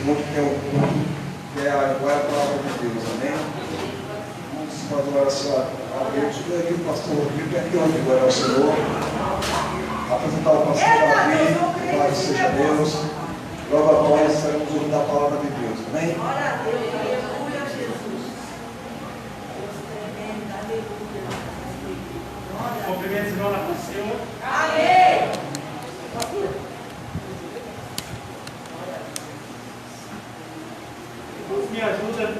muito que é o culto, que é agora a palavra de Deus, amém? Vamos fazer uma oração a Deus. Eu aqui o pastor Rodrigo, que aqui onde agora é o Senhor. Apresentar o pastor Davi, glória seja Deus. Logo após estaremos ouvindo a palavra de Deus, amém? Glória a Deus, aleluia a Jesus. Cumprimentos, irmão, na paz do Senhor. Amém. Me ajuda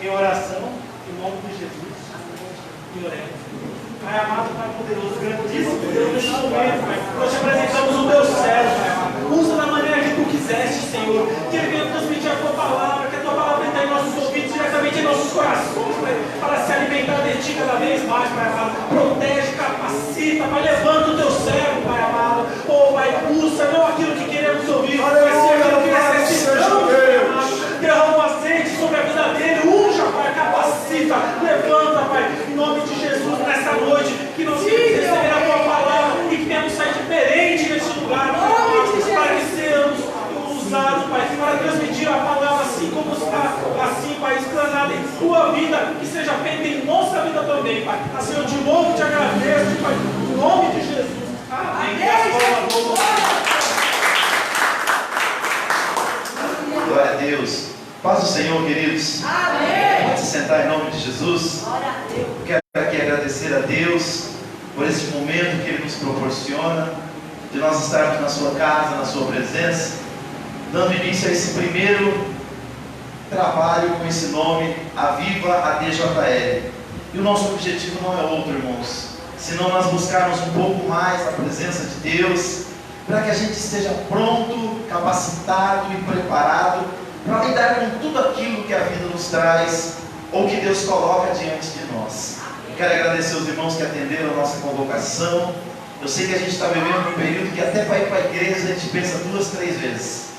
em oração, em nome de Jesus. E oremos. Pai amado, Pai poderoso, grandíssimo Deus, neste momento, Pai, nós te apresentamos o teu servo, Pai amado. Usa da maneira que tu quiseste, Senhor. Que ele venha transmitir a tua palavra, que a tua palavra entre em nossos ouvidos, diretamente em nossos corações, Pai, para se alimentar de ti cada vez mais, Pai amado. Protege, capacita, Pai, levanta o teu servo, Pai amado. Oh, Pai, usa não aquilo que queremos ouvir, mas sim aquilo que necessitamos, Pai amado. Derrama um azeite sobre a vida dele, unja, Pai, capacita, levanta, Pai, em nome de Jesus, nessa noite, que nós queremos receber a tua palavra e que tenhamos sair diferente neste lugar, Pai, para que sejamos usados, Pai, para transmitir a palavra assim como está, assim, Pai, explanada em tua vida, que seja feita em nossa vida também, Pai. Assim eu te louvo, te agradeço, Pai, em nome de Jesus. Amém. Glória a Deus. Paz do Senhor, queridos. Amém. Pode se sentar em nome de Jesus. Glória a Deus. Eu quero aqui agradecer a Deus por esse momento que Ele nos proporciona, de nós estarmos na sua casa, na sua presença, dando início a esse primeiro trabalho com esse nome, Aviva ADJL. E o nosso objetivo não é outro, irmãos, senão nós buscarmos um pouco mais a presença de Deus, para que a gente esteja pronto, capacitado e preparado para lidar com tudo aquilo que a vida nos traz, ou que Deus coloca diante de nós. Eu quero agradecer os irmãos que atenderam a nossa convocação. Eu sei que a gente está vivendo um período que até para ir para a igreja a gente pensa 2, 3 vezes.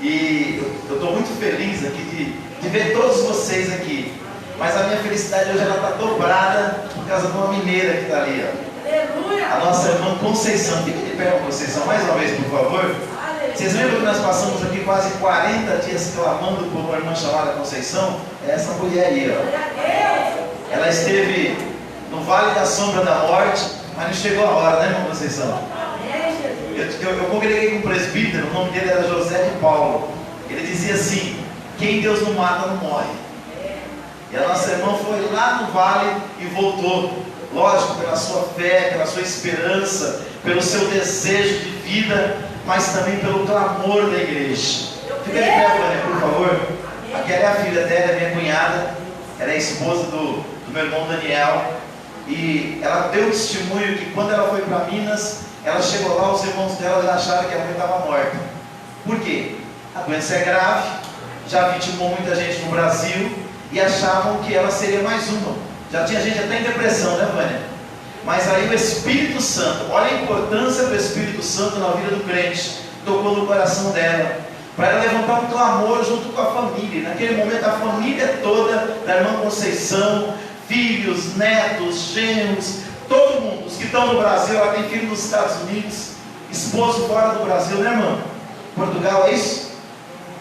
E eu estou muito feliz aqui de ver todos vocês aqui. Mas a minha felicidade hoje está dobrada por causa de uma mineira que está ali, ó. Aleluia. A nossa irmã Conceição. Fica de pé, Conceição, mais uma vez, por favor. Vocês lembram que nós passamos aqui quase 40 dias clamando por uma irmã chamada Conceição? É essa mulher aí, ó. Ela esteve no vale da sombra da morte, mas não chegou a hora, né, irmã Conceição? Eu congreguei com um presbítero, o nome dele era José de Paulo. Ele dizia assim: quem Deus não mata não morre. E a nossa irmã foi lá no vale e voltou. Lógico, pela sua fé, pela sua esperança, pelo seu desejo de vida, mas também pelo clamor da igreja. Fica de pé, Vânia, por favor. Aquela é a filha dela, é minha cunhada. Ela é esposa do meu irmão Daniel. E ela deu testemunho que quando ela foi para Minas, ela chegou lá, os irmãos dela já acharam que a mãe estava morta. Por quê? A doença é grave, já vitimou muita gente no Brasil e achavam que ela seria mais uma. Já tinha gente até em depressão, né, Vânia? Mas aí o Espírito Santo, olha a importância do Espírito Santo na vida do crente, tocou no coração dela, para ela levantar um clamor junto com a família. E naquele momento a família toda da irmã Conceição, filhos, netos, genros, todo mundo, os que estão no Brasil, ela tem filho nos Estados Unidos, esposo fora do Brasil, né, irmã? Portugal, é isso?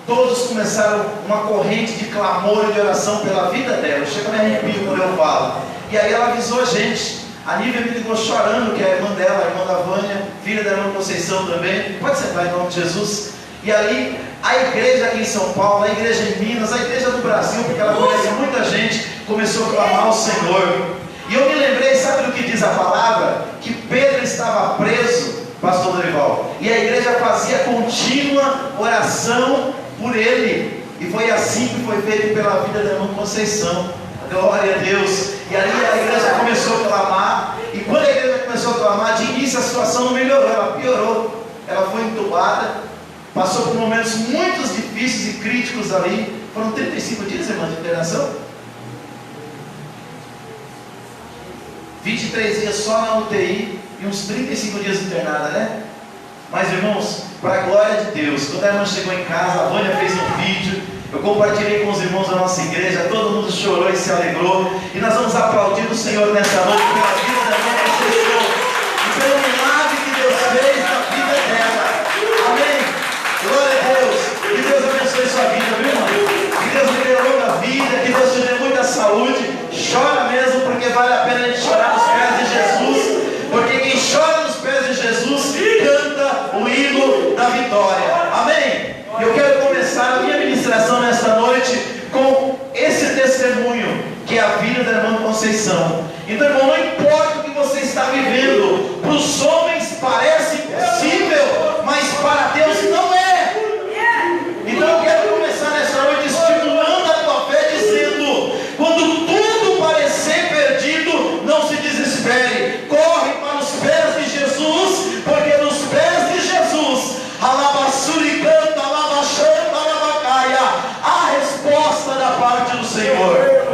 Todos começaram uma corrente de clamor e de oração pela vida dela. Chega a me arrepio quando eu falo. E aí ela avisou a gente. A Nívia me ligou chorando, que é a irmã dela, a irmã da Vânia, filha da irmã Conceição também. Pode sentar em nome de Jesus. E ali, a igreja aqui em São Paulo, a igreja em Minas, a igreja do Brasil, porque ela conhece muita gente, começou a clamar ao Senhor. E eu me lembrei, sabe do que diz a palavra? Que Pedro estava preso, pastor Dorival, e a igreja fazia contínua oração por ele. E foi assim que foi feito pela vida da irmã Conceição. Glória a Deus. E aí a igreja começou a clamar. E quando a igreja começou a clamar, de início a situação não melhorou, ela piorou. Ela foi entubada, passou por momentos muito difíceis e críticos ali. Foram 35 dias, irmã, de internação. 23 dias só na UTI e uns 35 dias internada, né? Mas, irmãos, para a glória de Deus, quando a irmã chegou em casa, a Vânia fez um vídeo, eu compartilhei com os irmãos da nossa igreja, todo mundo chorou e se alegrou, e nós vamos aplaudir o Senhor nessa noite pela vida da irmã Conceição e pelo milagre que Deus fez na vida dela. Amém? Glória a Deus. Que Deus abençoe Conceição. Então, irmão, não importa o que você está vivendo, para os homens parece impossível, mas para Deus não é. Então eu quero começar nessa noite estimulando a tua fé, dizendo: quando tudo parecer perdido, não se desespere, corre para os pés de Jesus, porque nos pés de Jesus, alabaçuricanta, alabaxanta, alabacaia, a resposta da parte do Senhor.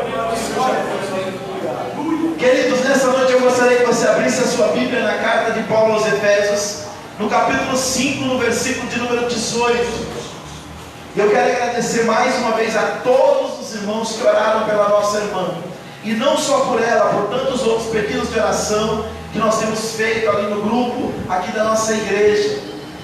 Queridos, nessa noite eu gostaria que você abrisse a sua Bíblia na carta de Paulo aos Efésios, no capítulo 5, no versículo de número 18. Eu quero agradecer mais uma vez a todos os irmãos que oraram pela nossa irmã, e não só por ela, por tantos outros pedidos de oração que nós temos feito ali no grupo, aqui da nossa igreja.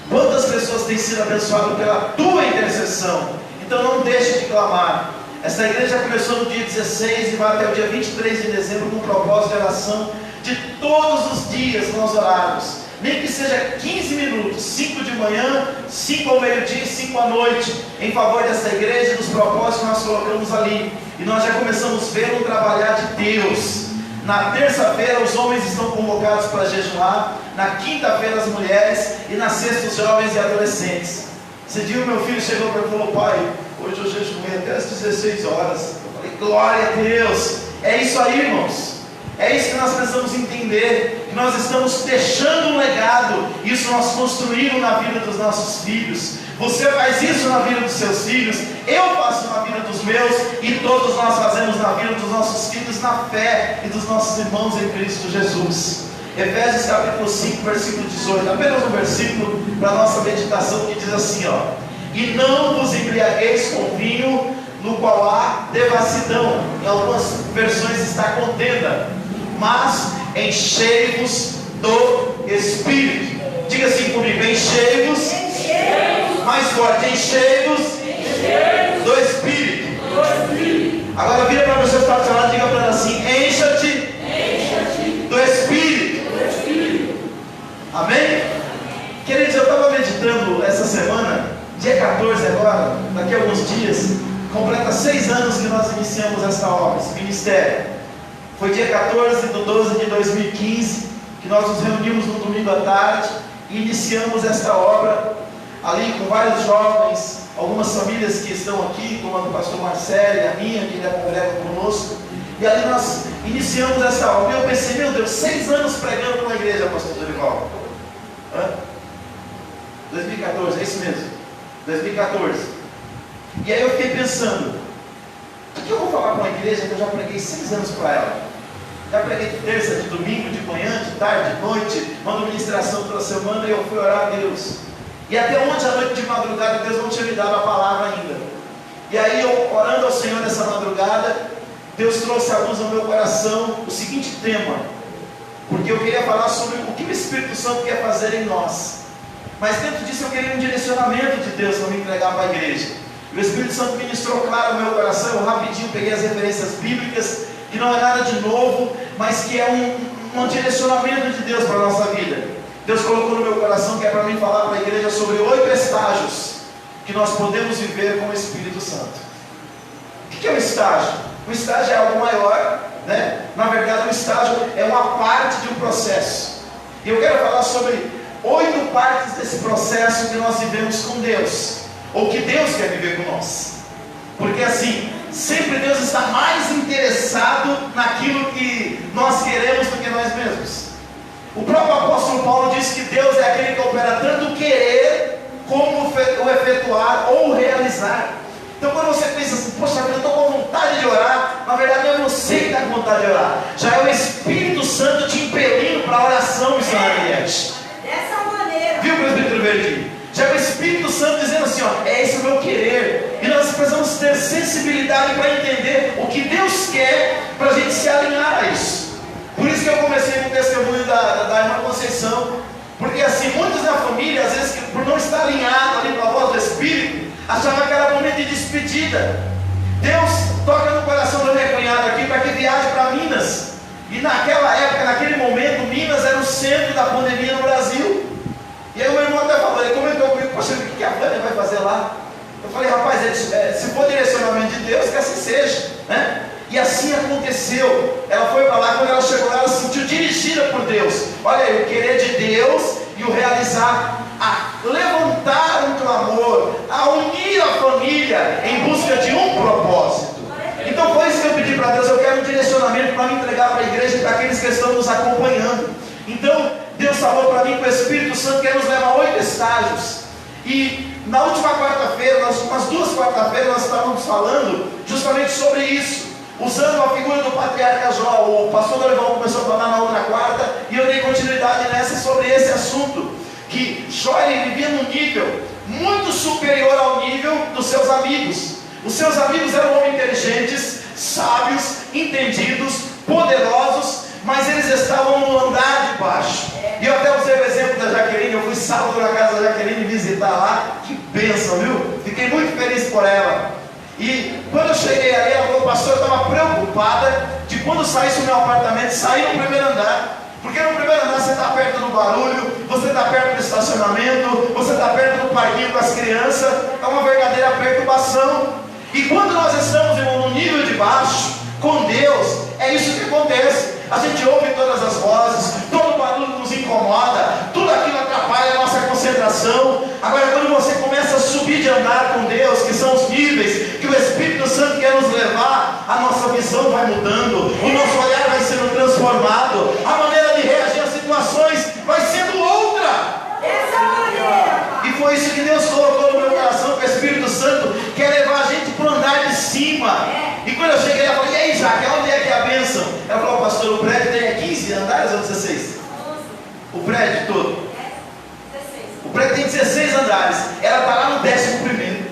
Quantas pessoas têm sido abençoadas pela tua intercessão? Então não deixe de clamar. Esta igreja começou no dia 16 e vai até o dia 23 de dezembro com o propósito de oração de todos os dias nós orarmos. Nem que seja 15 minutos, 5 de manhã, 5 ao meio-dia e 5 à noite, em favor dessa igreja e dos propósitos que nós colocamos ali. E nós já começamos a ver um trabalhar de Deus. Na terça-feira os homens estão convocados para jejuar, na quinta-feira as mulheres, e na sexta os jovens e adolescentes. Esse dia o meu filho chegou para mim e falou: pai, hoje eu jejuei até as 16 horas. Eu falei: glória a Deus. É isso aí, irmãos. É isso que nós precisamos entender, que nós estamos deixando um legado. Isso nós construímos na vida dos nossos filhos. Você faz isso na vida dos seus filhos, eu faço na vida dos meus, e todos nós fazemos na vida dos nossos filhos, na fé e dos nossos irmãos em Cristo Jesus. Efésios capítulo 5, versículo 18, apenas um versículo para a nossa meditação, que diz assim, ó: e não vos embriagueis com vinho, no qual há devassidão. Em algumas versões está contenda, mas enchei-vos do Espírito. Diga assim comigo: enchei-vos, mais forte, enchei-vos do Espírito. Agora vira para a pessoa que está do seu lado, diga para ela assim: encha-te do Espírito. Amém? Queridos, eu estava meditando essa semana, dia 14 agora, daqui a alguns dias, completa 6 anos que nós iniciamos esta obra, esse ministério. Foi dia 14 de 12 de 2015 que nós nos reunimos no domingo à tarde e iniciamos esta obra ali com vários jovens, algumas famílias que estão aqui, como a do pastor Marcelo e a minha, que ainda congrega conosco. E ali nós iniciamos esta obra. E eu pensei: meu Deus, 6 anos pregando numa igreja, pastor Dorival. 2014, é isso mesmo, 2014. E aí eu fiquei pensando: o que eu vou falar para uma igreja que eu já preguei 6 anos para ela? Já preguei de terça, de domingo, de manhã, de tarde, de noite, mando ministração toda semana, e eu fui orar a Deus. E até ontem à noite de madrugada Deus não tinha me dado a palavra ainda. E aí eu, orando ao Senhor nessa madrugada, Deus trouxe à luz ao meu coração o seguinte tema, porque eu queria falar sobre o que o Espírito Santo quer fazer em nós. Mas dentro disso eu queria um direcionamento de Deus para me entregar para a igreja. E o Espírito Santo ministrou claro no meu coração. Eu rapidinho peguei as referências bíblicas, que não é nada de novo, mas que é um direcionamento de Deus para a nossa vida. Deus colocou no meu coração que é para mim falar para a igreja sobre 8 estágios que nós podemos viver com o Espírito Santo. O que é um estágio? O estágio é algo maior, né? Na verdade, o estágio é uma parte de um processo. E eu quero falar sobre 8 partes desse processo que nós vivemos com Deus, ou que Deus quer viver com nós. Porque assim, sempre Deus está mais interessado naquilo que nós queremos do que nós mesmos. O próprio apóstolo Paulo diz que Deus é aquele que opera tanto o querer como o efetuar ou o realizar. Então quando você pensa assim: poxa, eu estou com vontade de orar, na verdade não é você que está com vontade de orar, já é o Espírito Santo te impelindo para a oração, missionário Ariete. Dessa maneira. Viu, presbítero Verdinho? Já é o Espírito Santo dizendo assim: ó, é esse o meu querer. E nós precisamos ter sensibilidade para entender o que Deus quer, para a gente se alinhar a isso. Por isso que eu comecei com o testemunho da irmã Conceição, porque assim, muitos na família, às vezes, por não estar alinhado ali com a voz do Espírito, achavam que era momento de despedida. Deus toca no coração da minha cunhada aqui para que viaje para Minas. E naquela época, naquele momento, Minas era o centro da pandemia no Brasil. E aí o meu irmão até falou, ele comentou comigo: poxa, o que a Vânia vai fazer lá? Eu falei: rapaz, se for direcionamento de Deus, que assim seja, né? E assim aconteceu. Ela foi para lá, quando ela chegou lá, ela se sentiu dirigida por Deus. Olha aí, o querer de Deus e o realizar, a levantar um clamor, a unir a família em busca de um propósito. Então foi isso que eu pedi para Deus. Eu quero um direcionamento para me entregar para a igreja e para aqueles que estão nos acompanhando. Então Deus falou para mim que o Espírito Santo quer nos levar a 8 estágios. E na última quarta-feira, nas 2 quarta-feiras, nós estávamos falando justamente sobre isso, usando a figura do patriarca Jó. O pastor Dorival começou a falar na outra quarta, e eu dei continuidade nessa sobre esse assunto, que Jó ele vivia num nível muito superior ao nível dos seus amigos. Os seus amigos eram homens inteligentes, sábios, entendidos, poderosos, mas eles estavam no andar de baixo. E eu até usei o exemplo da Jaqueline. Eu fui sábado na casa da Jaqueline visitar lá. Que bênção, viu? Fiquei muito feliz por ela. E quando eu cheguei ali, ela falou: pastor, eu estava preocupada de quando saísse o meu apartamento, sair no primeiro andar. Porque no primeiro andar você está perto do barulho, você está perto do estacionamento, você está perto do parquinho com as crianças. É uma verdadeira perturbação. E quando nós estamos no nível de baixo, com Deus, é isso que acontece. A gente ouve todas as vozes, todo barulho nos incomoda, tudo aquilo atrapalha a nossa concentração. Agora, quando você começa a subir de andar com Deus, que são os níveis que o Espírito Santo quer nos levar, a nossa visão vai mudando, o nosso olhar vai sendo transformado, a maneira de reagir às situações vai sendo outra. E foi isso que Deus colocou no meu coração, que o Espírito Santo quer levar a gente para o andar de cima. E quando eu cheguei, ela falou: e aí, Jaque, onde é que é a bênção? Ela falou: pastor, o prédio tem 15 andares ou 16? O prédio todo? O prédio tem 16 andares. Ela está lá no 11º.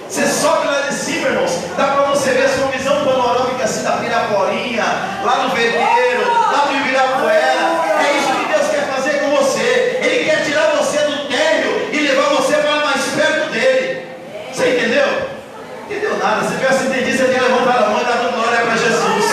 Você sobe lá de cima, irmãos, dá para você ver uma visão panorâmica assim da Piraporinha, lá no Vergueiro, lá do Ibirapuera. É isso que Deus quer fazer com você. Ele quer tirar você do térreo e levar você para mais perto dele. Você entendeu? Entendeu nada. Se tivesse entendido, você tinha levantado a mão e dado glória para Jesus.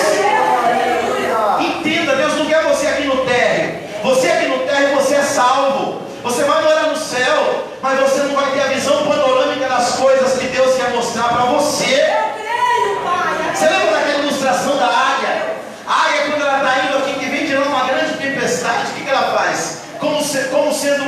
Entenda, Deus não quer você aqui no térreo. Você aqui no térreo, você é salvo. Você vai morar no céu, mas você não vai ter a visão panorâmica das coisas que Deus quer mostrar para você. Você lembra daquela ilustração da águia? A águia, quando ela está indo aqui, que vem tirar uma grande tempestade, o que ela faz? Como sendo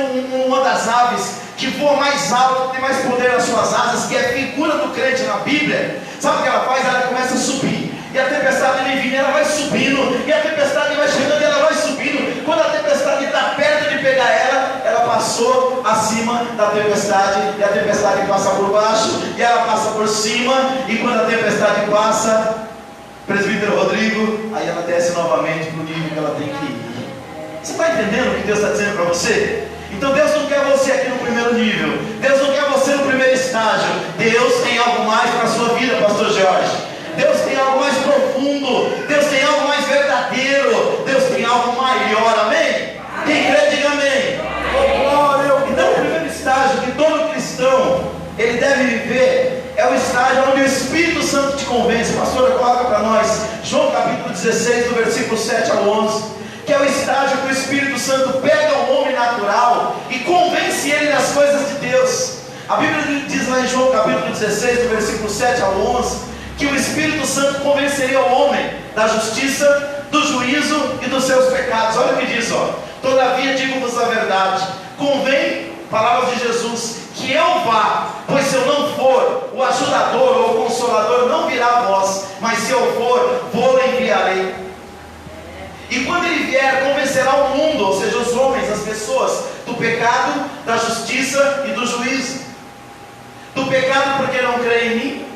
uma das aves que voa mais alto, que tem mais poder nas suas asas, que é a figura do crente na Bíblia, sabe o que ela faz? Ela começa a subir, e a tempestade vem vindo, ela vai subindo, e a tempestade vai chegando, e ela vai subindo. Quando a tempestade está perto de pegar ela, ela passou acima da tempestade, e a tempestade passa por baixo, e ela passa por cima, e quando a tempestade passa, presbítero Rodrigo, aí ela desce novamente para o nível que ela tem que ir. Você está entendendo o que Deus está dizendo para você? Então Deus não quer você aqui no primeiro nível, Deus não quer você no primeiro estágio. Deus tem algo mais para a sua vida, pastor Jorge. Deus tem algo mais profundo, Deus tem algo mais verdadeiro, Deus tem algo maior, amém? Quem crê, diga amém. Então o primeiro estágio que todo cristão ele deve viver é o estágio onde o Espírito Santo te convence. Pastora, coloca para nós João capítulo 16, do versículo 7 ao 11. Que é o estágio que o Espírito Santo pega o homem natural e convence ele das coisas de Deus. A Bíblia diz lá em João capítulo 16, do versículo 7 ao 11, que o Espírito Santo convenceria o homem da justiça, do juízo e dos seus pecados. Olha o que diz, ó: todavia digo-vos a verdade, convém, palavras de Jesus, que eu vá, pois se eu não for, o ajudador ou o consolador não virá a vós, mas se eu for, vou-lo enviarei. E quando ele vier, convencerá o mundo, ou seja, os homens, as pessoas, do pecado, da justiça e do juízo. Do pecado porque não creem em mim,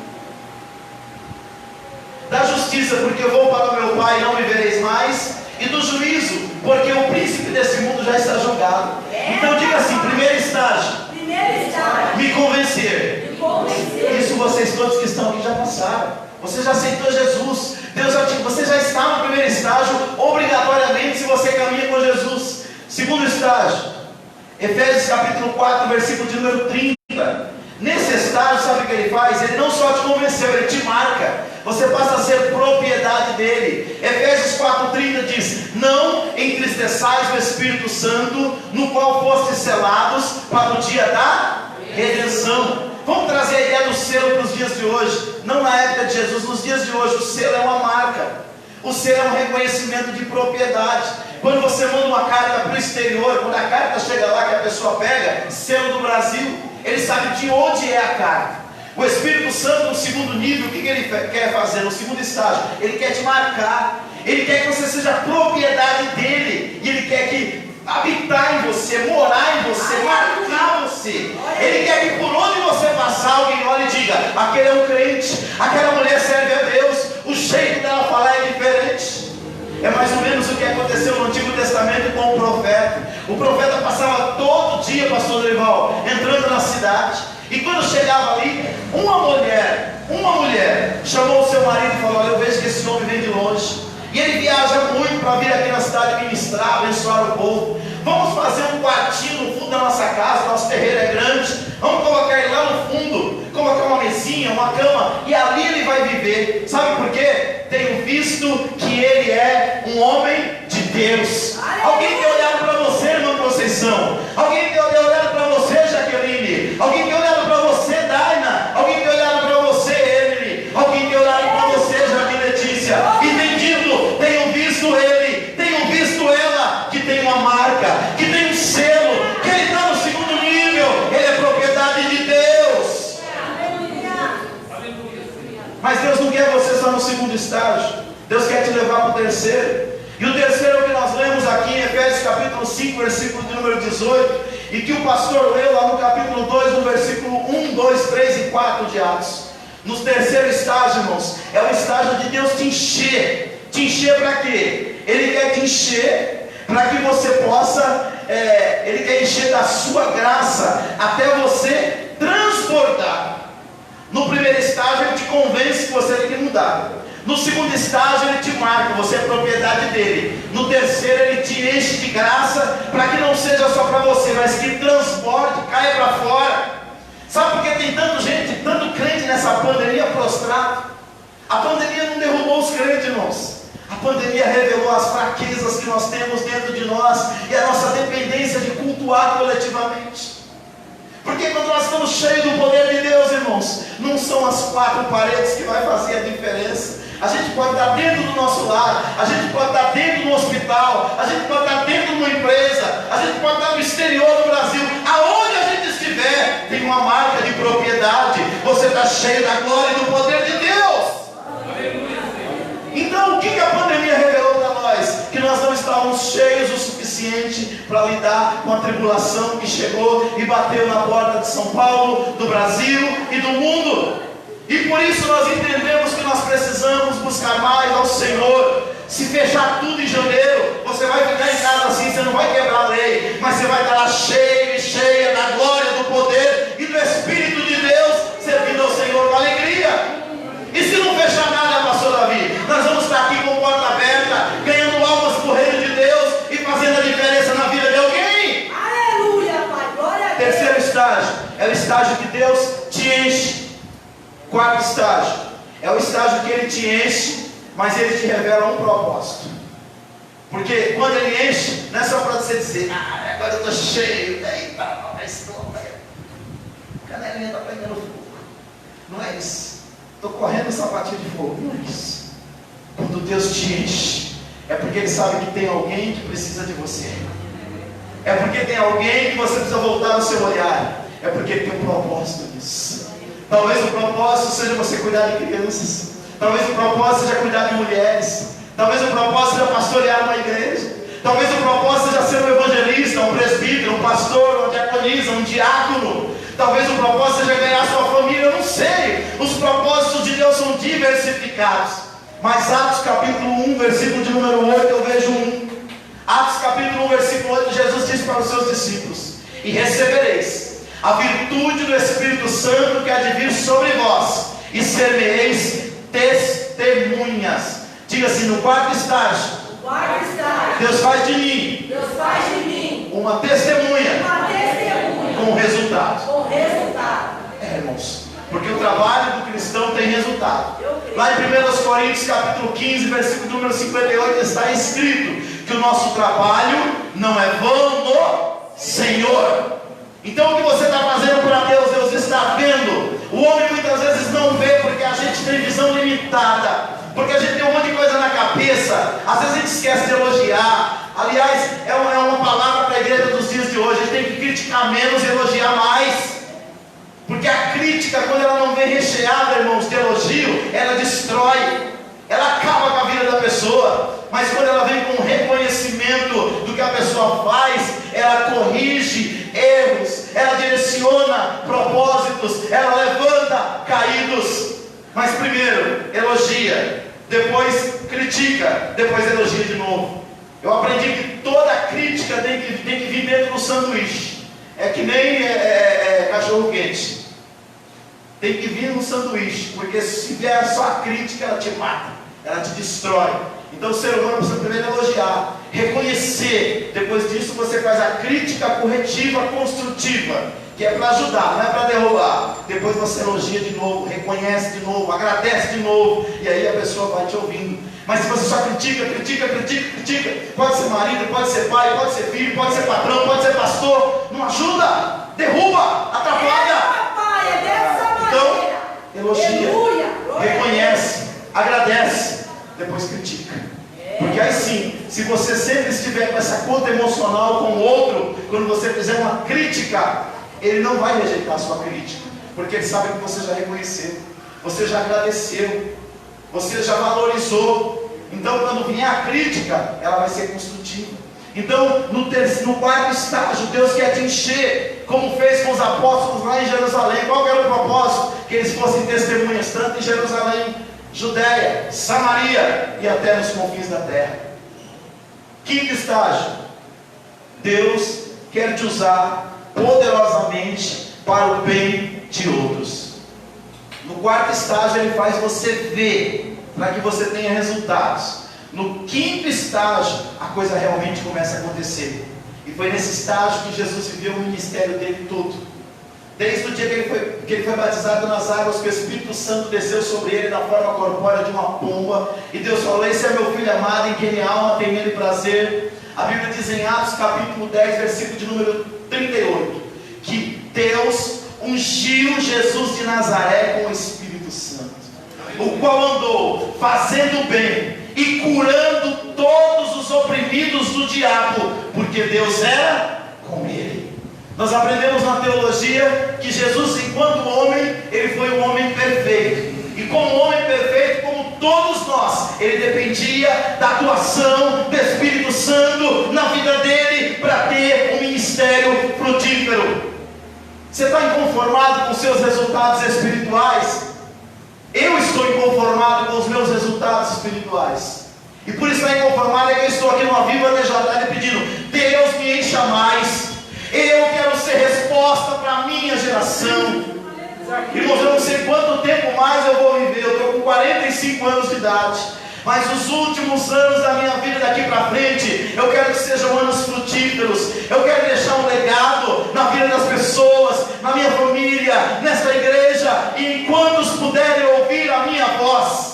da justiça porque eu vou para o meu Pai e não me vereis mais, e do juízo porque o príncipe desse mundo já está julgado. Então diga assim: primeiro estágio, me convencer. Isso vocês todos que estão aqui já passaram. Você já aceitou Jesus. Você já está no primeiro estágio, obrigatoriamente, se você caminha com Jesus. Segundo estágio, Efésios capítulo 4, versículo de número 30. Nesse estágio, sabe o que ele faz? Ele não só te convenceu, ele te marca. Você passa a ser propriedade dele. Efésios 4,30 diz: não entristeçais o Espírito Santo, no qual fostes selados para o dia da redenção. Vamos trazer a ideia do selo para os dias de hoje. Não na época de Jesus, nos dias de hoje. O selo é uma marca. O selo é um reconhecimento de propriedade. Quando você manda uma carta para o exterior, quando a carta chega lá que a pessoa pega, selo do Brasil, ele sabe de onde é a carta. O Espírito Santo, no segundo nível, o que ele quer fazer? No segundo estágio, ele quer te marcar. Ele quer que você seja propriedade dele. E ele quer que habitar em você, morar em você, marcar você. Ele quer que por onde você passar, alguém olhe e diga: aquele é um crente, aquela mulher serve a Deus, o jeito dela falar é diferente. É mais ou menos o que aconteceu no Antigo Testamento com o profeta. O profeta passava todo dia, pastor Dorival, entrando na cidade. E quando chegava ali, uma mulher chamou o seu marido e falou: olha, eu vejo que esse homem vem de longe. E ele viaja muito para vir aqui na cidade ministrar, abençoar o povo. Vamos fazer um quartinho no fundo da nossa casa, nosso terreiro é grande. Vamos colocar ele lá no fundo, colocar uma mesinha, uma cama, e ali ele vai viver. Sabe por quê? Tenho visto que ele é um homem de Deus. Alguém tem olhado para você, irmã Conceição? Alguém tem olhado para você, Jaqueline? Alguém tem olhado para você, Daina? Alguém tem olhado para você, Emily? Alguém tem olhado para você, Jaque Letícia? E tem dito: tenho visto ele, tenho visto ela, que tem uma marca, que tem um selo, que ele está no segundo nível, ele é propriedade de Deus. Mas Deus não quer você só no segundo estágio. Deus quer te levar para o terceiro. E o terceiro é o que nós lemos aqui em Efésios capítulo 5, versículo de número 18, e que o pastor leu lá no capítulo 2, no versículo 1, 2, 3 e 4 de Atos. No terceiro estágio, irmãos, é o estágio de Deus te encher. Te encher para quê? Ele quer te encher para que você possa, Ele quer encher da sua graça até você transbordar. No primeiro estágio ele te convence que você tem que mudar. No segundo estágio ele te marca, você é propriedade dele. No terceiro ele te enche de graça para que não seja só para você, mas que transborde, caia para fora. Sabe por que tem tanta gente, tanto crente nessa pandemia prostrado? A pandemia não derrubou os crentes, irmãos. A pandemia revelou as fraquezas que nós temos dentro de nós e a nossa dependência de cultuar coletivamente. Porque quando nós estamos cheios do poder de Deus, irmãos, não são as quatro paredes que vai fazer a diferença. A gente pode estar dentro do nosso lar, a gente pode estar dentro do hospital, a gente pode estar dentro de uma empresa, a gente pode estar no exterior do Brasil. Aonde a gente estiver, tem uma marca de propriedade. Você está cheio da glória e do poder de Deus. Então o que a pandemia revelou para nós? Que nós não estávamos cheios o suficiente para lidar com a tribulação que chegou e bateu na porta de São Paulo, do Brasil e do mundo. E por isso nós entendemos que nós precisamos buscar mais ao Senhor. Se fechar tudo em janeiro, você vai ficar em casa assim, você não vai quebrar a lei, mas você vai estar lá cheio e cheia da glória, do poder e do Espírito de Deus, servindo ao Senhor com alegria. E se não fechar nada, pastor Davi, nós vamos estar aqui com porta aberta, ganhando almas para o reino de Deus e fazendo a diferença na vida de alguém. Aleluia, Pai, glória a Deus. Terceiro estágio, é o estágio que Deus te enche. Quarto estágio, é o estágio que Ele te enche, mas Ele te revela um propósito. Porque quando Ele enche, não é só para você dizer: agora eu estou cheio, eita, canelinha está pegando fogo. Não é isso. Estou correndo sapatinho de fogo. Não é isso. Quando Deus te enche, é porque Ele sabe que tem alguém que precisa de você. É porque tem alguém que você precisa voltar no seu olhar. É porque Ele tem um propósito nisso. Talvez o propósito seja você cuidar de crianças. Talvez o propósito seja cuidar de mulheres. Talvez o propósito seja pastorear uma igreja. Talvez o propósito seja ser um evangelista, um presbítero, um pastor, uma diaconisa, um diácono. Talvez o propósito seja ganhar sua família, eu não sei. Os propósitos de Deus são diversificados. Mas Atos capítulo 1, versículo de número 8, eu vejo um. Atos capítulo 1, versículo 8, Jesus disse para os seus discípulos: e recebereis a virtude do Espírito Santo que há de vir sobre vós, e sereis testemunhas. Diga assim: no quarto estágio, Deus faz de mim uma testemunha, com resultado. Irmãos, porque o trabalho do cristão tem resultado. Lá em 1 Coríntios capítulo 15, versículo número 58, está escrito que o nosso trabalho não é vão no Senhor. Então o que você está fazendo para Deus, Deus está vendo. vezes a gente esquece de elogiar. Aliás, é uma palavra para a igreja dos dias de hoje. A gente tem que criticar menos e elogiar mais. Porque a crítica, quando ela não vem recheada, irmãos, de elogio, ela destrói, ela acaba com a vida da pessoa. Mas quando ela vem com reconhecimento do que a pessoa faz, ela corrige erros, ela direciona propósitos, ela levanta caídos. Mas primeiro elogia, depois critica, depois elogia de novo. Eu aprendi que toda crítica tem que vir dentro do sanduíche. É que nem cachorro quente. Tem que vir no sanduíche, porque se vier só a crítica, ela te mata, ela te destrói. Então o ser humano precisa primeiro elogiar, reconhecer. Depois disso você faz a crítica corretiva, construtiva, que é para ajudar, não é para derrubar. Depois você elogia de novo, reconhece de novo, agradece de novo, e aí a pessoa vai te ouvindo. Mas se você só critica, pode ser marido, pode ser pai, pode ser filho, pode ser patrão, pode ser pastor, não ajuda, derruba, atrapalha. Então, elogia, reconhece, agradece, depois critica. Porque aí sim, se você sempre estiver com essa conta emocional com o outro, quando você fizer uma crítica, ele não vai rejeitar a sua crítica, porque ele sabe que você já reconheceu, você já agradeceu, você já valorizou. Então quando vier a crítica, ela vai ser construtiva. Então no quarto estágio, Deus quer te encher, como fez com os apóstolos lá em Jerusalém. Qual era o propósito? Que eles fossem testemunhas tanto em Jerusalém, Judéia, Samaria e até nos confins da terra. Quinto estágio, Deus quer te usar poderosamente para o bem de outros. No quarto estágio ele faz você ver, para que você tenha resultados. No quinto estágio a coisa realmente começa a acontecer. E foi nesse estágio que Jesus viveu o ministério dele todo. Desde o dia que ele foi batizado nas águas, que o Espírito Santo desceu sobre ele na forma corpórea de uma pomba, e Deus falou: esse é meu filho amado, em quem minha alma tem nele prazer. A Bíblia diz em Atos capítulo 10, versículo de número 38, que Deus ungiu Jesus de Nazaré com o Espírito Santo, o qual andou fazendo bem e curando todos os oprimidos do diabo, porque Deus era com ele. Nós aprendemos na teologia que Jesus, enquanto homem, ele foi um homem perfeito. E como homem perfeito, como todos nós, ele dependia da atuação do Espírito Santo na vida dele para ter um ministério frutífero. Você está inconformado com seus resultados espirituais? Eu estou inconformado com os meus resultados espirituais. E por isso está inconformado é que eu estou aqui no Aviva Nejadá pedindo: Deus me encha mais. Eu quero ser resposta para a minha geração. Irmãos, eu não sei quanto tempo mais eu vou viver. Eu estou com 45 anos de idade. Mas os últimos anos da minha vida daqui para frente, eu quero que sejam anos frutíferos. Eu quero deixar um legado na vida das pessoas, na minha família, nesta igreja, e enquanto puderem ouvir a minha voz.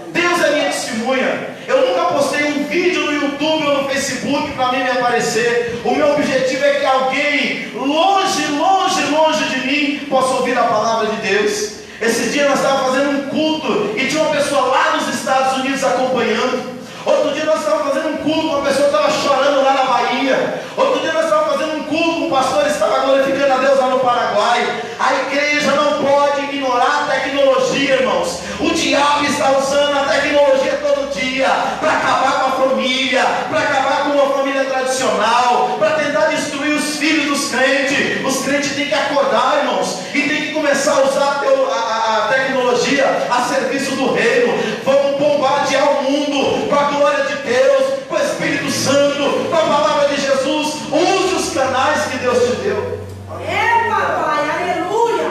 Deus é minha testemunha. Eu nunca postei um vídeo no YouTube ou no Facebook para mim me aparecer. O meu objetivo é que alguém longe de mim possa ouvir a palavra de Deus. Esse dia nós estávamos fazendo um culto e tinha uma pessoa lá nos Estados Unidos acompanhando. Outro dia nós estávamos fazendo um culto, uma pessoa estava chorando lá na Bahia. Outro dia nós estávamos fazendo um culto, um pastor estava glorificando a Deus lá no Paraguai. A igreja não pode ignorar a tecnologia, irmãos. O diabo está usando a tecnologia todo dia para acabar com a família, para acabar com uma família tradicional, para tentar destruir os filhos dos crentes. Os crentes têm que acordar, irmãos, e tem que começar a usar a tecnologia a serviço do reino. Vamos bombardear o mundo com a glória de Deus, com o Espírito Santo, com a palavra de Jesus. Use os canais que Deus te deu. É, papai, aleluia.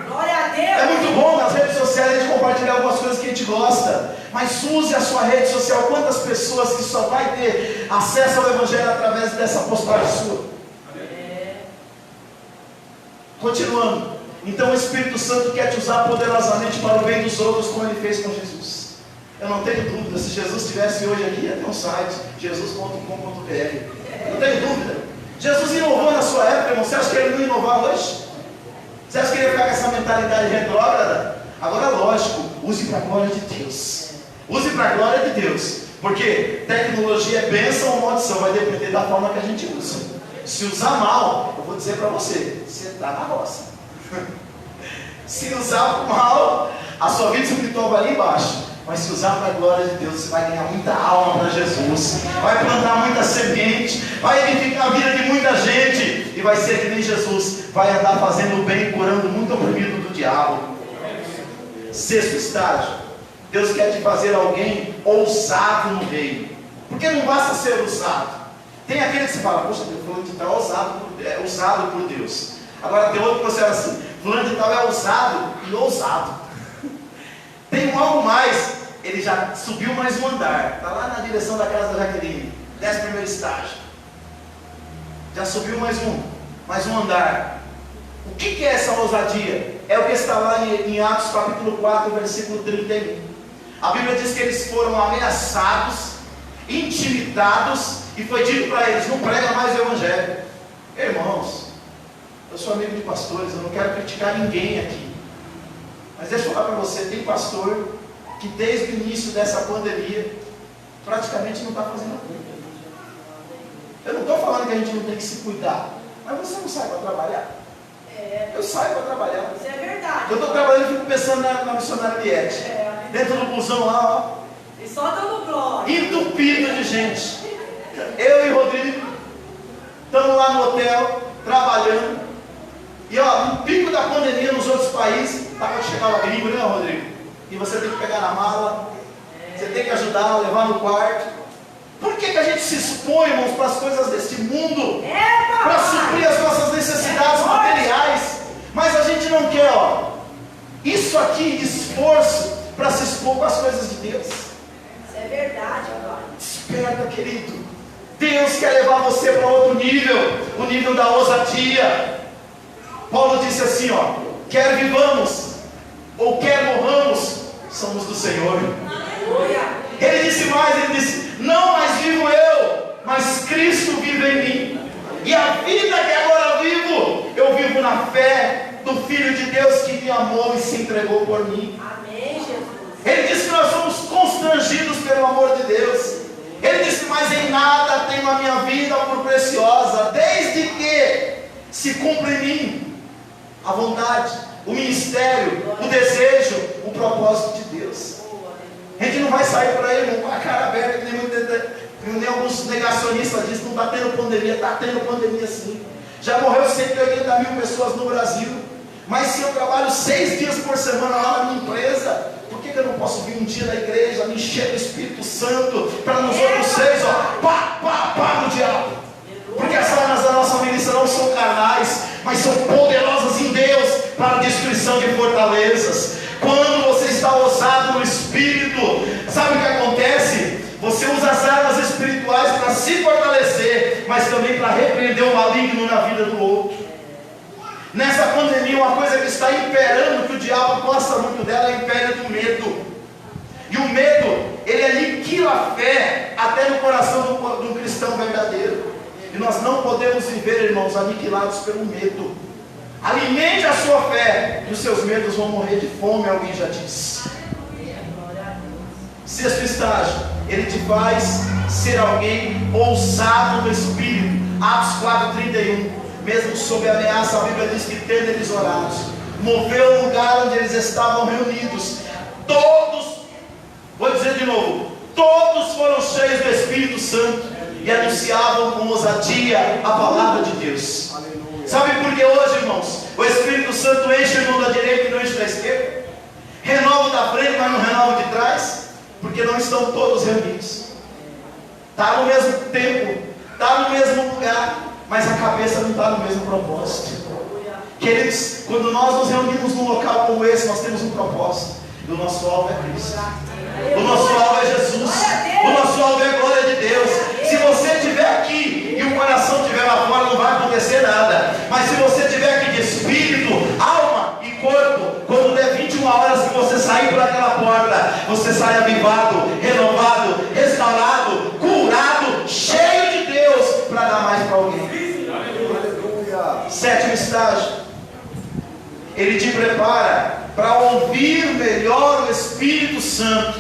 Glória a Deus. É muito bom nas redes sociais a gente compartilhar algumas coisas que a gente gosta, mas use a sua rede social. Quantas pessoas que só vai ter acesso ao Evangelho através dessa postagem sua? Continuando. Então o Espírito Santo quer te usar poderosamente para o bem dos outros, como ele fez com Jesus. Eu não tenho dúvida, se Jesus estivesse hoje aqui, ia ter um site, jesus.com.br. Eu não tenho dúvida. Jesus inovou na sua época, irmão. Você acha que ele não ia inovar hoje? Você acha que ele ia ficar com essa mentalidade retrógrada? Agora, lógico, use para a glória de Deus. Use para a glória de Deus. Porque tecnologia é bênção ou maldição, vai depender da forma que a gente usa. Se usar mal, eu vou dizer para você, você está na roça. Se usar mal, a sua vida espiritual vai lá embaixo. Mas se usar para a glória de Deus, você vai ganhar muita alma para Jesus, vai plantar muita semente, vai edificar a vida de muita gente, e vai ser que nem Jesus, vai andar fazendo bem, curando muito oprimido do diabo. Sexto estágio, Deus quer te fazer alguém ousado no reino, porque não basta ser ousado. Tem aquele que você fala, poxa, fulano de tal é ousado por Deus. Agora tem outro que você fala assim, fulano de tal é ousado e ousado. Tem um algo mais, ele já subiu mais um andar, está lá na direção da casa da Jaqueline, 11º estágio. Já subiu mais um andar. O que é essa ousadia? É o que está lá em Atos capítulo 4, versículo 31. A Bíblia diz que eles foram ameaçados, intimidados, e foi dito para eles, não prega mais o Evangelho. Irmãos, eu sou amigo de pastores, eu não quero criticar ninguém aqui. Mas deixa eu falar para você, tem pastor que desde o início dessa pandemia, praticamente não está fazendo nada. Eu não estou falando que a gente não tem que se cuidar, mas você não sai para trabalhar. Eu saio para trabalhar. Isso é verdade. Eu estou trabalhando e fico pensando na missionária Liette. Dentro do busão lá, ó. E só dando glória. Entupido de gente. Eu e o Rodrigo estamos lá no hotel, trabalhando. E ó, no pico da pandemia nos outros países, está para chegar o gringo, né, Rodrigo? E você tem que pegar na mala, você tem que ajudar, levar no quarto. Por que a gente se expõe, irmãos, para as coisas deste mundo? Para suprir as nossas necessidades materiais. Mas a gente não quer, ó, isso aqui de esforço para se expor com as coisas de Deus. Isso é verdade, pai. Desperta, querido. Deus quer levar você para outro nível, o nível da ousadia. Paulo disse assim, ó, quer vivamos ou quer morramos, somos do Senhor. Aleluia. Ele disse mais, ele disse, não mais vivo eu, mas Cristo vive em mim. E a vida que agora eu vivo na fé do Filho de Deus que me amou e se entregou por mim. Amém, Jesus. Ele disse que nós somos constrangidos pelo amor de Deus. Ele disse, mas em nada tenho a minha vida por preciosa, desde que se cumpra em mim a vontade, o ministério, o desejo, o propósito de Deus. A gente não vai sair por aí, irmão, com a cara aberta, que nem alguns negacionistas dizem, não está tendo pandemia. Está tendo pandemia sim. Já morreu 180 mil pessoas no Brasil. Mas se eu trabalho 6 dias por semana lá na minha empresa, por que eu não posso vir um dia na igreja, me encher do Espírito Santo, para nos outros 6, ó, pá no diabo? Porque as armas da nossa milícia não são carnais, mas são poderosas em Deus para a destruição de fortalezas. Quando você está ousado no Espírito, sabe o que acontece? Você usa as armas espirituais para se fortalecer, mas também para repreender o maligno na vida do outro. Nessa pandemia, uma coisa que está imperando, que o diabo gosta muito dela, é o império do medo. E o medo, ele aniquila a fé até no coração de um cristão verdadeiro. E nós não podemos viver, irmãos, aniquilados pelo medo. Alimente a sua fé e os seus medos vão morrer de fome, alguém já disse. Sexto estágio, ele te faz ser alguém ousado no Espírito. Atos 4:31. Mesmo sob ameaça, a Bíblia diz que tendo eles orado, moveu o lugar onde eles estavam reunidos. Todos, vou dizer de novo, todos foram cheios do Espírito Santo e anunciavam com ousadia a palavra de Deus. Aleluia. Sabe por que hoje, irmãos, o Espírito Santo enche o irmão da direita e não enche da esquerda? Renova o da frente, mas não renova o de trás? Porque não estão todos reunidos. Está no mesmo tempo, está no mesmo lugar, mas a cabeça não está no mesmo propósito. Queridos, quando nós nos reunimos num local como esse, nós temos um propósito. E o nosso alvo é Cristo. O nosso alvo é Jesus. O nosso alvo é a glória de Deus. Se você estiver aqui e o coração estiver lá fora, não vai acontecer nada. Mas se você estiver aqui de espírito, alma e corpo, quando der 21 horas que você sair por aquela porta, você sai avivado, renovado, restaurado, curado, cheio de Deus para dar mais para alguém. Sétimo estágio, ele te prepara para ouvir melhor o Espírito Santo.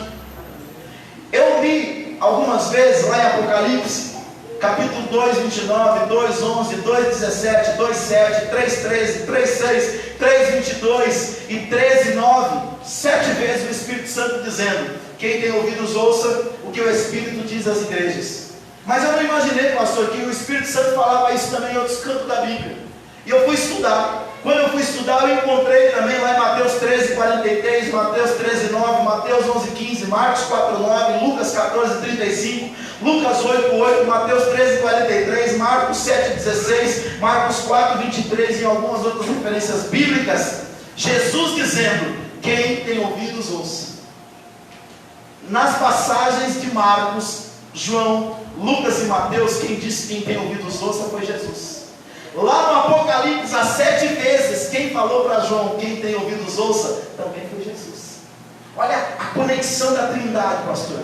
Eu li algumas vezes lá em Apocalipse, capítulo 2, 29, 2, 11, 2, 17, 2, 7, 3, 13, 3, 6, 3, 22 e 13, 9, 7 vezes o Espírito Santo dizendo: quem tem ouvidos ouça o que o Espírito diz às igrejas. Mas eu não imaginei, pastor, que o Espírito Santo falava isso também em outros cantos da Bíblia. E eu fui estudar. Quando eu fui estudar, eu encontrei também lá em Mateus 13, 43, Mateus 13, 9, Mateus 11, 15, Marcos 4, 9, Lucas 14, 35, Lucas 8, 8, Mateus 13, 43, Marcos 7, 16, Marcos 4, 23 e algumas outras referências bíblicas. Jesus dizendo: quem tem ouvidos ouça. Nas passagens de Marcos, João, Lucas e Mateus, quem disse quem tem ouvidos ouça foi Jesus. Lá no Apocalipse, as 7 vezes, quem falou para João, quem tem ouvidos ouça, também foi Jesus. Olha a conexão da Trindade, pastor.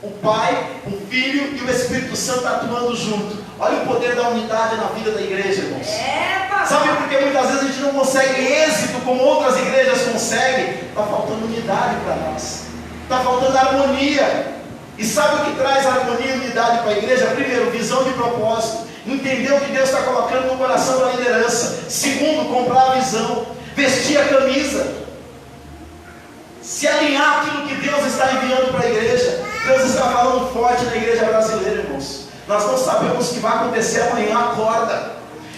O Pai, o Filho e o Espírito Santo atuando junto. Olha o poder da unidade na vida da igreja, irmãos. Sabe por que muitas vezes a gente não consegue êxito como outras igrejas conseguem? Está faltando unidade para nós. Está faltando harmonia. E sabe o que traz harmonia e unidade para a igreja? Primeiro, visão de propósito. Entender o que Deus está colocando no coração da liderança. Segundo, comprar a visão. Vestir a camisa. Se alinhar aquilo que Deus está enviando para a igreja. Deus está falando forte na igreja brasileira, irmãos. Nós não sabemos o que vai acontecer amanhã, acorda.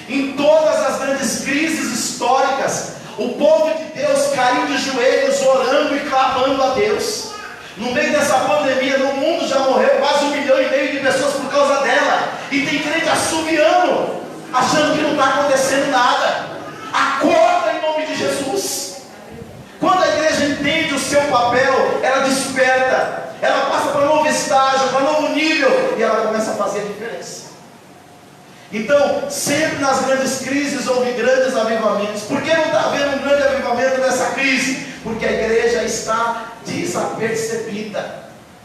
Em todas as grandes crises históricas, o povo de Deus caiu de joelhos, orando e clamando a Deus. No meio dessa pandemia, no mundo já morreu quase 1,5 milhão de pessoas por causa dela. E tem crente assobiando, achando que não está acontecendo nada. Acorda em nome de Jesus. Quando a igreja entende o seu papel, ela desperta. Ela passa para um novo estágio, para um novo nível. E ela começa a fazer a diferença. Então, sempre nas grandes crises houve grandes avivamentos. Por que não está havendo um grande avivamento nessa crise? Porque a igreja está desapercebida.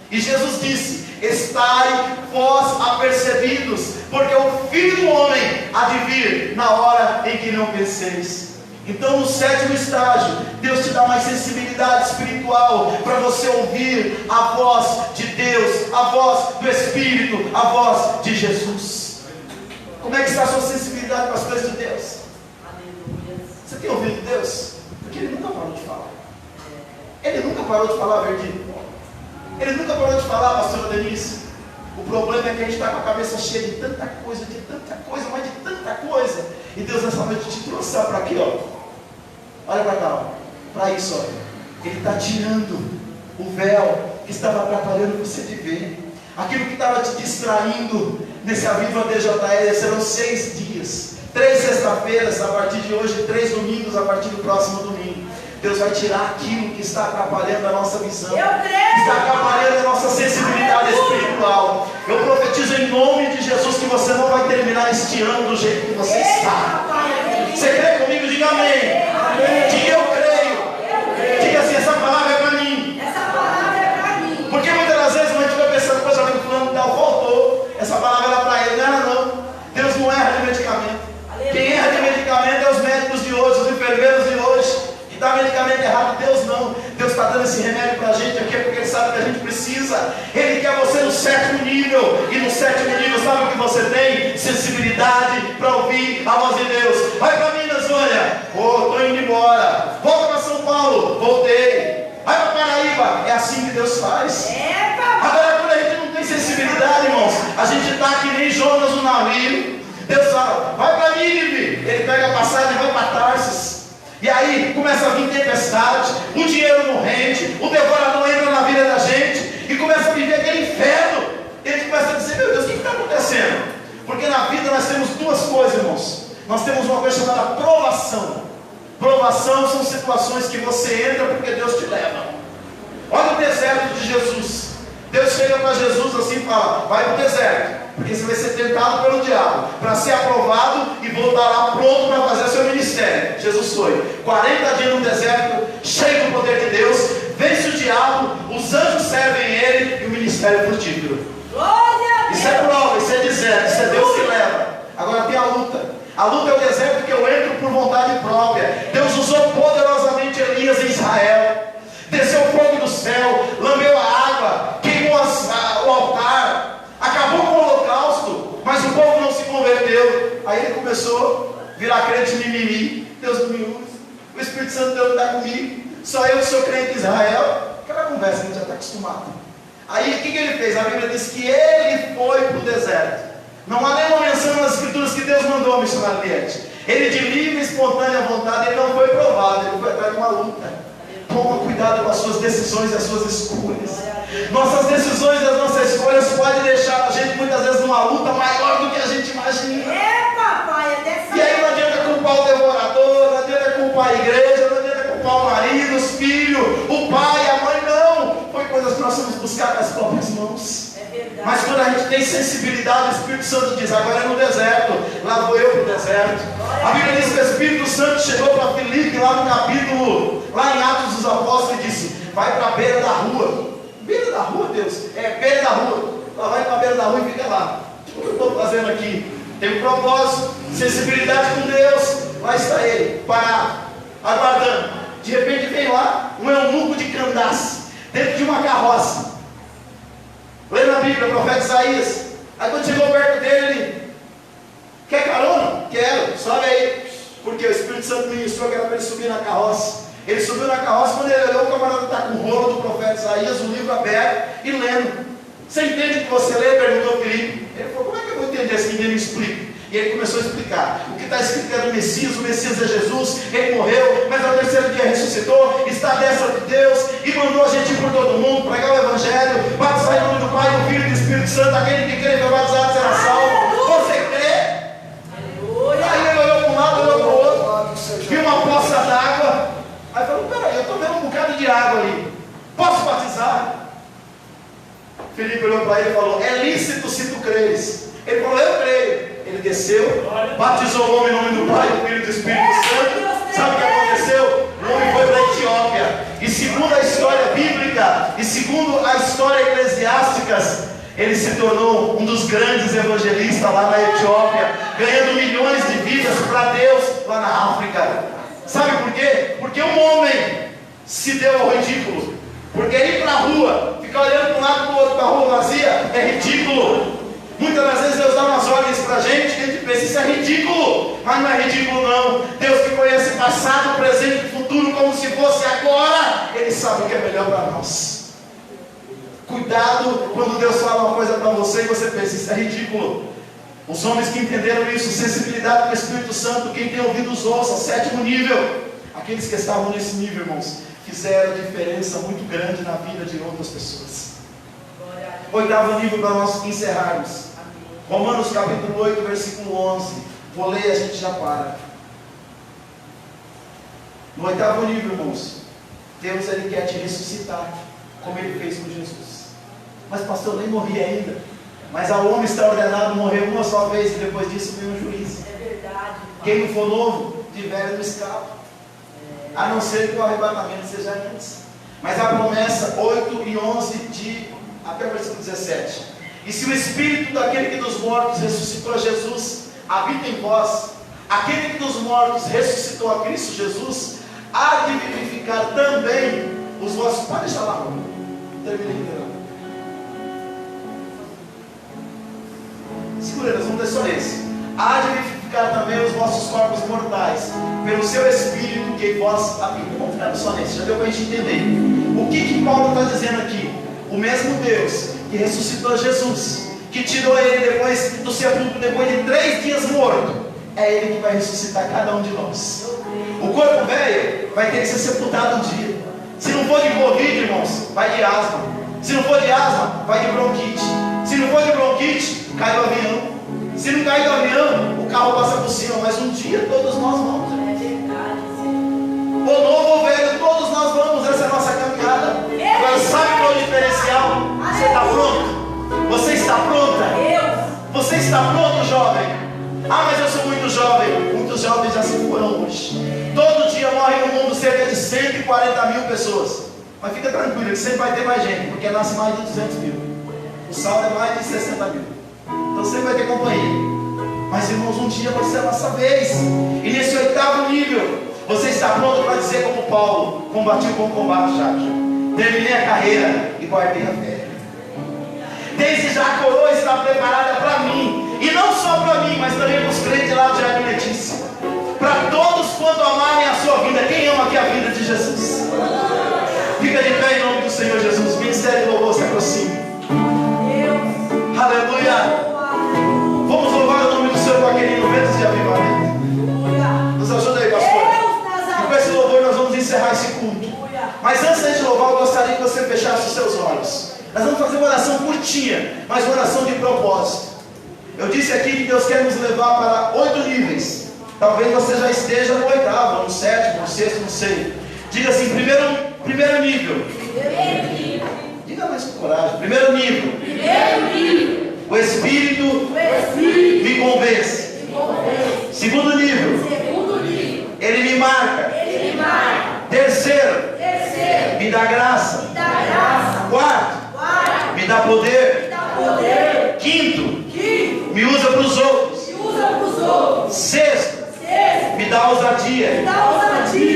E Jesus disse: estai vós apercebidos, porque o Filho do Homem há de vir na hora em que não penseis. Então, no 7º estágio, Deus te dá mais sensibilidade espiritual para você ouvir a voz de Deus, a voz do Espírito, a voz de Jesus. Como é que está a sua sensibilidade para as coisas de Deus? Você tem ouvido Deus? Porque Ele nunca parou de falar. Ele nunca parou de falar, Verdinho. Ele nunca parou de falar, pastora Denise. O problema é que a gente está com a cabeça cheia de tanta coisa, mas de tanta coisa. E Deus nessa noite te trouxe para aqui, ó. Olha para cá, para isso, olha. Ele está tirando o véu que estava atrapalhando você de ver. Aquilo que estava te distraindo nesse Aviva DJL. Serão 6 dias, 3 sexta-feiras a partir de hoje, 3 domingos a partir do próximo domingo. Deus vai tirar aquilo que está atrapalhando a nossa visão, que está atrapalhando a nossa sensibilidade espiritual. Eu profetizo em nome de Jesus que você não vai terminar este ano do jeito que você está. Você crê comigo? Diga amém. Diga eu creio. Diga assim: essa palavra é para mim. Porque muitas das vezes a gente vai pensando: poxa, o fulano tal voltou, essa palavra era para ele. Não era não. Deus não erra de medicamento. Quem erra de medicamento é os médicos de hoje, os enfermeiros de hoje. Dá medicamento errado, Deus não. Deus está dando esse remédio para a gente aqui porque Ele sabe que a gente precisa. Ele quer você no 7º nível. E no 7º nível, sabe o que você tem? Sensibilidade para ouvir a voz de Deus. Vai para Minas, olha. Estou indo embora. Volta para São Paulo. Voltei. Vai para Paraíba. É assim que Deus faz. Agora, quando a gente não tem sensibilidade, irmãos, a gente está que nem Jonas no navio. Deus fala: vai para Nínive. Ele pega a passagem e vai para Tarsis. E aí começa a vir tempestade, o dinheiro não rende, o devorador entra na vida da gente e começa a viver aquele inferno. Ele começa a dizer: meu Deus, o que está acontecendo? Porque na vida nós temos 2 coisas, irmãos. Nós temos uma coisa chamada provação. Provação são situações que você entra porque Deus te leva. Olha o deserto de Jesus. Deus chega para Jesus assim e fala: vai para o deserto, porque você vai ser tentado pelo diabo, para ser aprovado e voltar lá pronto para fazer seu ministério. Jesus foi 40 dias no deserto, cheio do poder de Deus, vence o diabo, os anjos servem ele e o ministério é frutífero. Isso é prova, isso é deserto, isso é Deus que leva. Agora tem a luta. A luta é o deserto que eu entro por vontade própria. Deus usou poderosamente Elias em Israel. Desceu fogo do céu, lambeu a água, queimou começou a virar crente mimimi. Deus não me usa, o Espírito Santo de Deus não está comigo, só eu que sou crente em Israel. Aquela conversa que a gente já está acostumado. Aí o que ele fez? A Bíblia diz que ele foi para o deserto. Não há nenhuma menção nas Escrituras que Deus mandou ao missionário Liette. Ele, de livre e espontânea vontade, ele não foi provado, ele foi atrás de uma luta. Toma cuidado com as suas decisões e as suas escolhas. Nossas decisões e as nossas escolhas podem deixar a gente muitas vezes numa luta maior do que a gente imagina. É, papai, é dessa. E aí não adianta culpar o devorador, não adianta culpar a igreja, não adianta culpar o marido, os filhos, o pai, a mãe, não. Foi coisas que nós vamos buscar com as próprias mãos. É verdade. Mas quando a gente tem sensibilidade, o Espírito Santo diz, agora é no deserto, lá vou eu para o deserto. A Bíblia diz que o Espírito Santo chegou para Filipe, lá no capítulo, lá em Atos dos Apóstolos, e disse, vai para a beira da rua. Beira da rua, Deus? É, beira da rua. Lá vai para a beira da rua e fica lá. O que eu estou fazendo aqui? Tem um propósito, sensibilidade com Deus. Lá está ele, parado, aguardando. De repente vem lá um eunuco de Candace, dentro de uma carroça. Lendo a Bíblia, o profeta Isaías. Aí quando chegou perto dele, ele, quer carona? Quero, sobe aí. Porque o Espírito Santo ministrou que era para ele subir na carroça. Ele subiu na carroça, quando ele olhou, o camarada está com o rolo do profeta Isaías, o livro aberto e lendo. Você entende o que você lê? Perguntou Filipe. Ele falou, como é que eu vou entender se ninguém me explica? E ele começou a explicar. O que está escrito é do Messias, o Messias é Jesus, ele morreu, mas ao terceiro dia ressuscitou, está à destra de Deus e mandou a gente ir por todo mundo, pregar o Evangelho, batizar em nome do Pai, do Filho e do Espírito Santo. Aquele que crê e foi batizado será salvo. Você crê? Aí ele olhou para um lado, olhou para o outro, viu uma poça d'água. Aí falou, peraí, eu estou vendo um bocado de água ali, posso batizar? Filipe olhou para ele e falou, é lícito se tu creres. Ele falou, eu creio. Ele desceu, batizou o homem em nome do Pai, do Filho e do Espírito Santo. Sabe o que aconteceu? O homem foi para a Etiópia. E segundo a história bíblica, e segundo a história eclesiástica, ele se tornou um dos grandes evangelistas lá na Etiópia, ganhando milhões de vidas para Deus lá na África. Sabe por quê? Porque um homem se deu ao ridículo. Porque ir para a rua, ficar olhando para um lado e para o outro, para a rua vazia, é ridículo. Muitas das vezes Deus dá umas ordens para a gente que a gente pensa, isso é ridículo. Mas não é ridículo não. Deus que conhece passado, presente e futuro como se fosse agora, Ele sabe o que é melhor para nós. Cuidado quando Deus fala uma coisa para você e você pensa, isso é ridículo. Os homens que entenderam isso, sensibilidade com o Espírito Santo, quem tem ouvidos ouça, 7º nível. Aqueles que estavam nesse nível, irmãos, fizeram diferença muito grande na vida de outras pessoas. 8º nível para nós encerrarmos. Romanos capítulo 8, versículo 11. Vou ler e a gente já para. No 8º nível, irmãos, Deus ele quer te ressuscitar, como Ele fez com Jesus. Mas pastor, eu nem morri ainda. Mas ao homem está ordenado morrer uma só vez e depois disso vem o juízo. É verdade. Quem não for novo, de velho não escapa. A não ser que o arrebatamento seja antes. Mas a promessa 8 e 11 até o versículo 17. E se o Espírito daquele que dos mortos ressuscitou a Jesus habita em vós, aquele que dos mortos ressuscitou a Cristo Jesus, há de vivificar também os vossos. Pode deixar lá, terminei. Segura, nós vamos ler só esse. Há de vivificar também os vossos corpos mortais, pelo seu Espírito que em vós habita. Vamos ficar só nesse, já deu para a gente entender. O que Paulo está dizendo aqui? O mesmo Deus que ressuscitou Jesus, que tirou ele depois do sepulcro, depois de 3 dias morto, é Ele que vai ressuscitar cada um de nós. O corpo velho vai ter que ser sepultado um dia. Se não for de Covid, irmãos, vai de asma. Se não for de asma, vai de bronquite. Se não for de bronquite, cai do avião. Se não cair do avião, o carro passa por cima. Mas um dia todos nós vamos. É verdade. Ou novo ou velho, todos nós vamos. Essa é a nossa caminhada. Agora, sabe qual é o diferencial? Você está pronto? Você está pronta? Você está pronto, jovem? Ah, mas eu sou muito jovem. Muitos jovens já se foram hoje. Todo dia morrem no mundo cerca de 140 mil pessoas. Mas fica tranquilo, que sempre vai ter mais gente, porque nasce mais de 200 mil. O saldo é mais de 60 mil. Então sempre vai ter companhia. Mas irmãos, um dia vai ser a nossa vez. E nesse 8º nível, você está pronto para dizer como Paulo: combati o bom combate, terminei a carreira e guardei a fé. Desde já a coroa está preparada para mim. E não só para mim, mas também para os crentes lá de recebam aqui a vida de Jesus. Fica de pé em nome do Senhor Jesus. Ministério de louvor se aproxima. Aleluia. Vamos louvar o nome do Senhor com aquele momento de avivamento. Nos ajuda aí, pastor. E com esse louvor nós vamos encerrar esse culto. Mas antes de louvar, eu gostaria que você fechasse os seus olhos. Nós vamos fazer uma oração curtinha, mas uma oração de propósito. Eu disse aqui que Deus quer nos levar para 8 níveis. Talvez você já esteja no 8º, no 7º, no 6º, não sei. Diga assim, primeiro nível. Diga mais com coragem. Primeiro nível. O Espírito me convence. Segundo nível. Ele me marca. Terceiro. Me dá graça. Quarto. Me dá poder. Quinto. Me usa para os outros. Sexto. Me dá ousadia.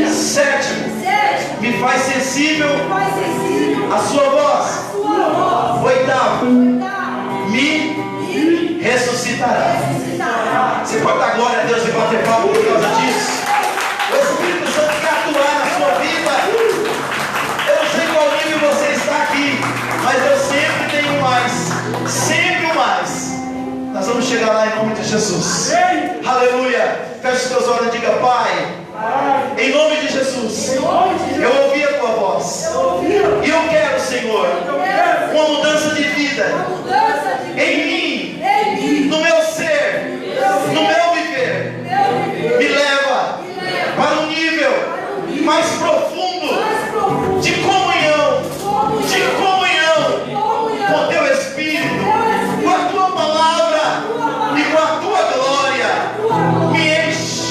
Sétimo. Me faz sensível à sua voz. Oitavo. Me ressuscitará. Você pode dar glória a Deus e bater palma por causa disso? O Espírito Santo quer atuar na sua vida. Eu não sei qual nível você está aqui, mas eu sempre tenho mais. Sempre o mais. Nós vamos chegar lá em nome de Jesus. Aleluia. Feche os teus olhos e diga: Pai, em nome de Jesus, eu ouvi a tua voz. E eu quero, Senhor, uma mudança de vida em mim, no meu ser, no meu viver. Me leva para um nível mais profundo de comunhão com teu Espírito, com a tua palavra e com a tua glória. Me enche.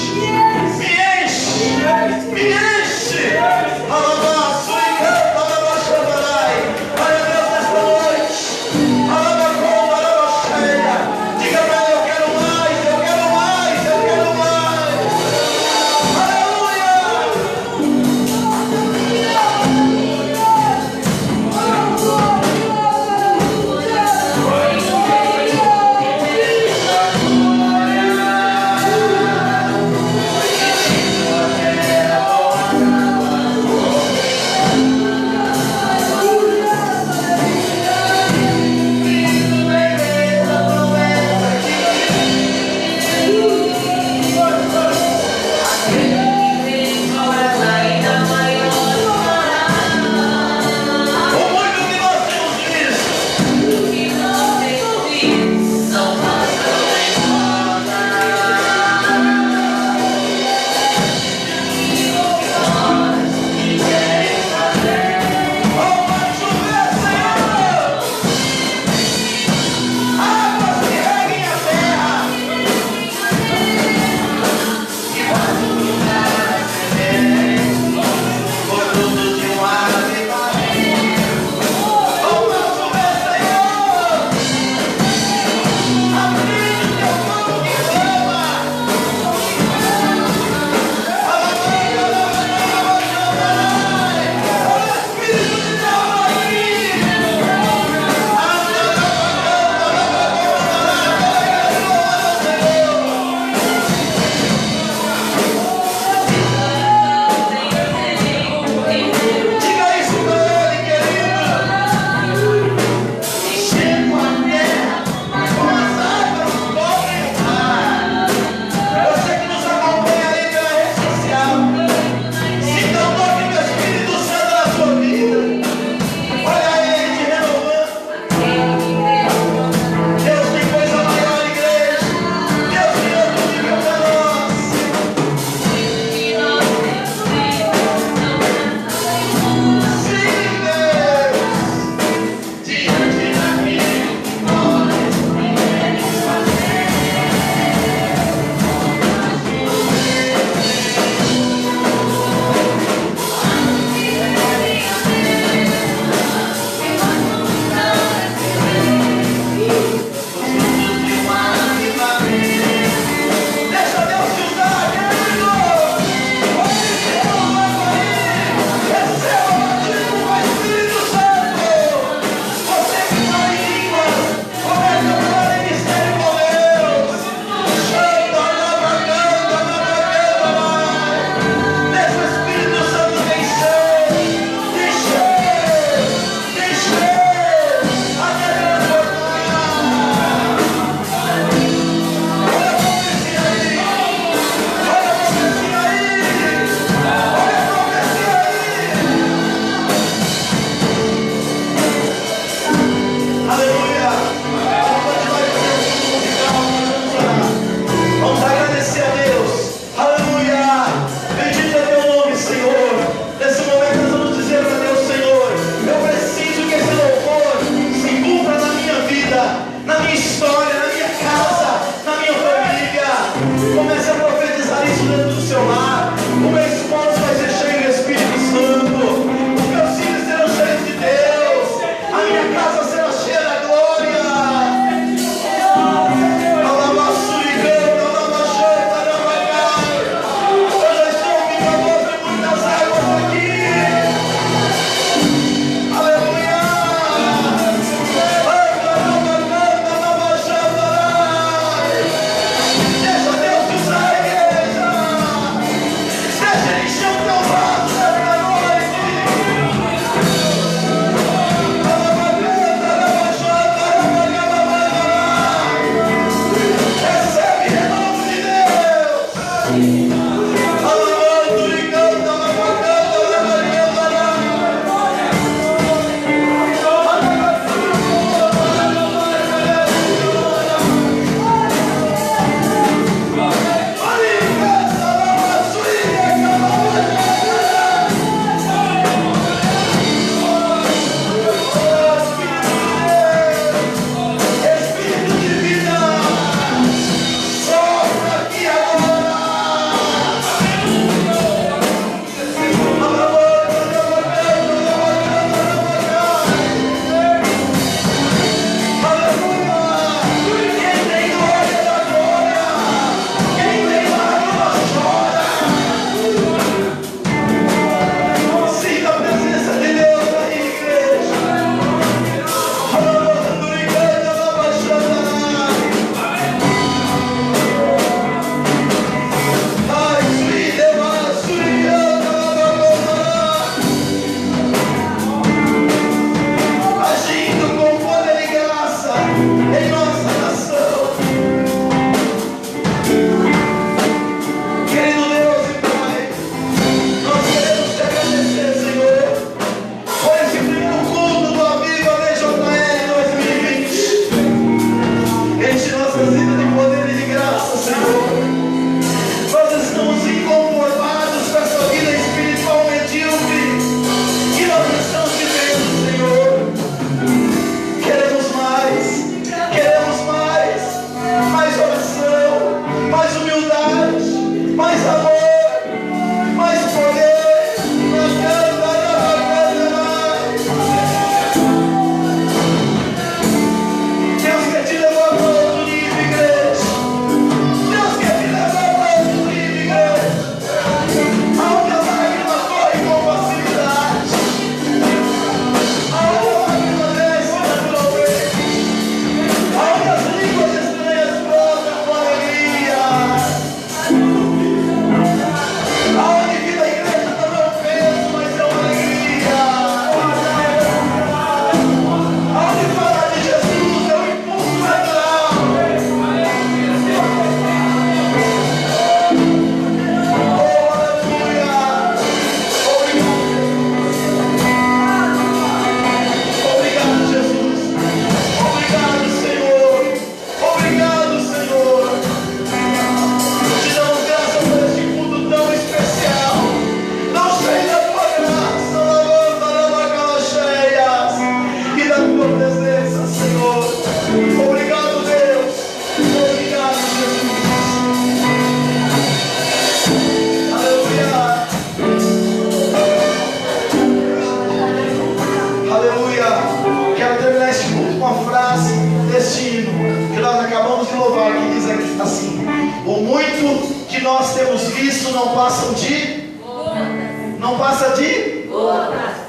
este hino que nós acabamos de louvar, que diz aqui assim: o muito que nós temos visto não passa de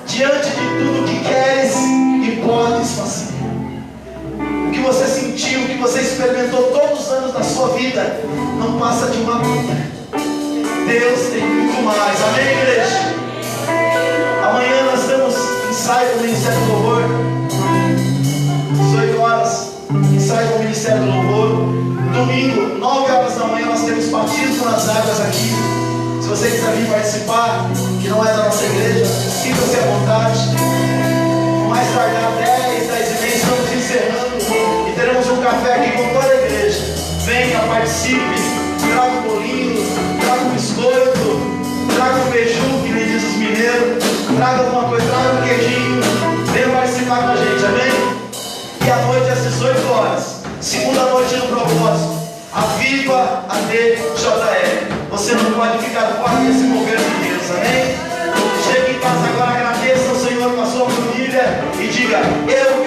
diante de tudo que queres e podes fazer. O que você sentiu, o que você experimentou todos os anos da sua vida, não passa de uma gota. Deus tem muito mais. Amém, igreja? Amanhã nós temos ensaio do Ministério do Louvor, 18 horas, ensaio do Ministério do Louvor. Domingo, 9 horas da manhã, nós temos batismo nas águas aqui. Se você quiser vir participar, que não é da nossa igreja, sinta-se à vontade. Mais tardar 10, 10 e meia, estamos encerrando e teremos um café aqui com toda a igreja. Venha, participe, traga um bolinho, traga um biscoito, traga um beiju, que nem diz os mineiros, traga alguma coisa, traga um queijinho, venha participar com a gente, amém? E à noite às 18 horas, segunda noite no propósito, a Viva a DJL. Você não pode ficar fora desse governo de Deus, amém? Chegue em casa agora, agradeça ao Senhor com a sua família e diga: eu